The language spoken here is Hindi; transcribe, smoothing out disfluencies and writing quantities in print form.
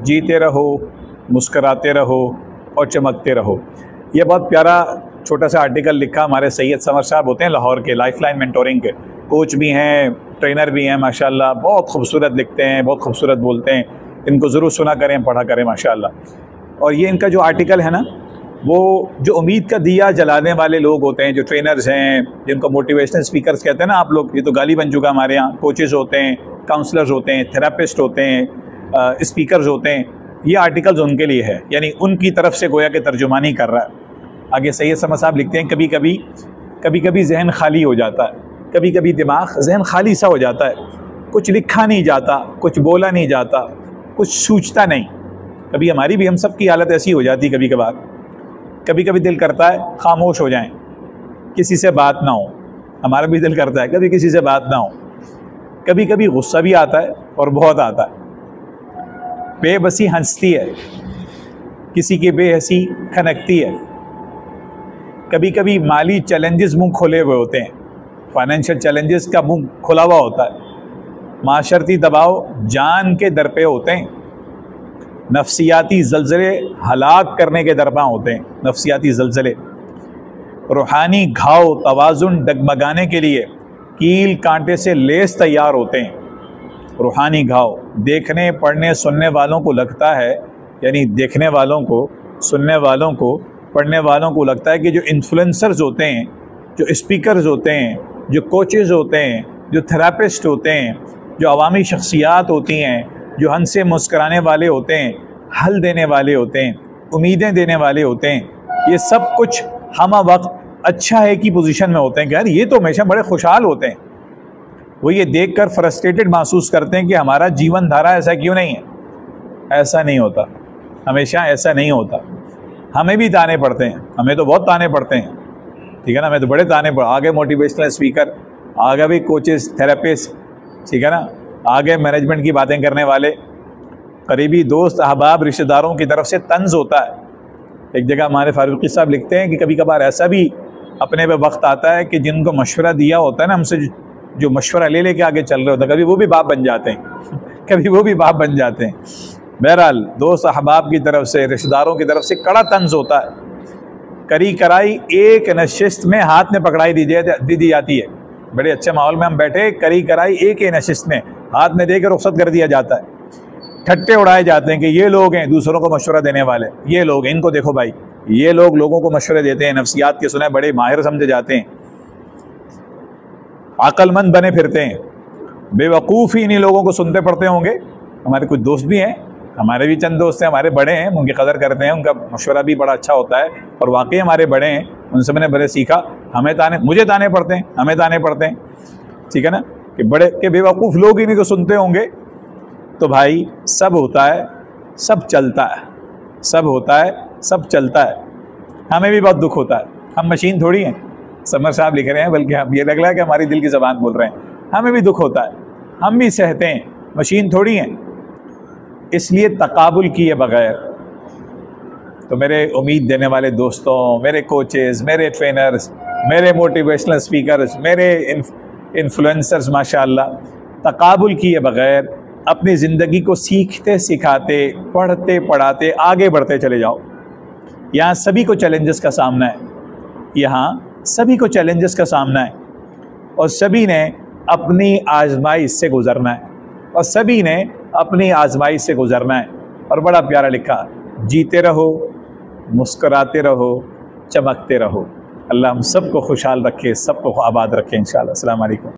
जीते रहो, मुस्कराते रहो और चमकते रहो। ये बहुत प्यारा छोटा सा आर्टिकल लिखा हमारे सैयद समर साहब होते हैं लाहौर के, लाइफलाइन मेंटोरिंग के कोच भी हैं, ट्रेनर भी हैं माशाल्लाह। बहुत खूबसूरत लिखते हैं, बहुत खूबसूरत बोलते हैं। इनको ज़रूर सुना करें, पढ़ा करें माशाल्लाह। और ये इनका जो आर्टिकल है ना, वो जो उम्मीद का दिया जलाने वाले लोग होते हैं, जो ट्रेनर्स हैं, जिनको मोटिवेशनल स्पीकर्स कहते हैं ना आप लोग, ये तो गाली बन चुका हमारे यहाँ। कोचेज़ होते हैं, काउंसलर्स होते हैं, थेरापिस्ट होते हैं, स्पीकर्स होते हैं। ये आर्टिकल्स उनके लिए है, यानी उनकी तरफ से गोया के तर्जुमानी कर रहा है। आगे सैयद समर साहब लिखते हैं, कभी कभी जहन खाली हो जाता है, कभी कभी दिमाग जहन खाली सा हो जाता है, कुछ लिखा नहीं जाता, कुछ बोला नहीं जाता, कुछ सूझता नहीं। कभी हमारी भी, हम सब की हालत ऐसी हो जाती कभी कभार। कभी कभी दिल करता है खामोश हो जाएं, किसी से बात ना हो। हमारा भी दिल करता है कभी किसी से बात ना हो। कभी कभी गुस्सा भी आता है और बहुत आता है। बेबसी हंसती है, किसी की बेहसी खनकती है। कभी कभी माली चैलेंजेस मुंह खोले हुए होते हैं, फाइनेंशियल चैलेंजेस का मुंह खुला हुआ होता है। माशरती दबाव जान के दर पे होते हैं। नफ्सियाती ज़लज़ले हलाक करने के दरपा होते हैं। नफ्सियाती ज़लज़ले, रूहानी घाव तवाज़ुन डगमगाने के लिए कील कांटे से लेस तैयार होते हैं। रूहानी घाव देखने, पढ़ने, सुनने वालों को लगता है, यानी देखने वालों को, सुनने वालों को, पढ़ने वालों को लगता है कि जो इन्फ्लुएंसर्स होते हैं, जो स्पीकर्स होते हैं, जो कोचेज़ होते हैं, जो थेरापिस्ट होते हैं, जो अवामी शख्सियात होती हैं, जो हंसे मुस्कराने वाले होते हैं, हल देने वाले होते हैं, उम्मीदें देने वाले होते हैं, ये सब कुछ हम वक्त अच्छा है की पोजीशन में होते हैं कि यार ये तो हमेशा बड़े खुशहाल होते हैं। वो ये देखकर फ्रस्ट्रेटेड महसूस करते हैं कि हमारा जीवन धारा ऐसा क्यों नहीं है। ऐसा नहीं होता, हमेशा ऐसा नहीं होता। हमें भी ताने पड़ते हैं, हमें तो बहुत ताने पड़ते हैं, ठीक है ना। हमें तो बड़े ताने पड़े, आगे मोटिवेशनल स्पीकर, आगे भी कोचेस, थेरेपिस्ट, ठीक है ना, आगे मैनेजमेंट की बातें करने वाले, करीबी दोस्त, अहबाब, रिश्तेदारों की तरफ से तंज होता है। एक जगह हमारे फारूकी साहब लिखते हैं कि कभी कभार ऐसा भी अपने पे वक्त आता है कि जिनको मशवरा दिया होता है ना हमसे, जो मशवरा ले लेके आगे चल रहे होते हैं, कभी वो भी बाप बन जाते हैं कभी वो भी बाप बन जाते हैं। बहरहाल दोस्त अहबाब की तरफ से, रिश्तेदारों की तरफ से कड़ा तंज होता है। करी कराई एक नशिस्त में हाथ में पकड़ाई दी जाती है। बड़े अच्छे माहौल में हम बैठे, करी कराई एक ही नशिस्त में हाथ में देकर रुख्सत कर दिया जाता है। ठट्टे उड़ाए जाते हैं कि ये लोग हैं दूसरों को मशवरा देने वाले, ये लोग हैं, इनको देखो भाई, ये लोग लोगों को मशवरे देते हैं, नफ्सियात के सुने बड़े माहिर समझे जाते हैं, अक्लमंद बने फिरते हैं। बेवकूफ़ ही इन्हीं लोगों को सुनते पढ़ते होंगे। हमारे कुछ दोस्त भी हैं, हमारे भी चंद दोस्त हैं, हमारे बड़े हैं, उनकी कदर करते हैं, उनका मशवरा भी बड़ा अच्छा होता है और वाकई हमारे बड़े हैं, उनसे मैंने बड़े सीखा। मुझे ताने पड़ते हैं, हमें ताने पड़ते हैं, ठीक है ना, कि बड़े के बेवकूफ़ लोग इन्हीं को सुनते होंगे। तो भाई सब होता है, सब चलता है, सब होता है, सब चलता है। हमें भी बहुत दुख होता है, हम मशीन थोड़ी हैं। समर साहब लिख रहे हैं, बल्कि हम ये लग रहा है कि हमारी दिल की ज़बान बोल रहे हैं। हमें भी दुख होता है, हम भी सहते हैं, मशीन थोड़ी हैं। इसलिए तकाबुल किए बगैर, तो मेरे उम्मीद देने वाले दोस्तों, मेरे कोचेज़, मेरे ट्रेनर्स, मेरे मोटिवेशनल स्पीकर्स, मेरे इन्फ्लुएंसर्स, माशाअल्लाह, तकाबुल किए बगैर अपनी ज़िंदगी को सीखते सिखाते, पढ़ते पढ़ाते आगे बढ़ते चले जाओ। यहाँ सभी को चैलेंजेस का सामना है, यहाँ सभी को चैलेंजेस का सामना है, और सभी ने अपनी आजमाइश से गुज़रना है, और सभी ने अपनी आजमाइश से गुज़रना है। और बड़ा प्यारा लिखा, जीते रहो, मुस्कराते रहो, चमकते रहो। अल्लाह हम सबको खुशहाल रखे, सबको आबाद रखे इंशाअल्लाह। अस्सलाम वालेकुम।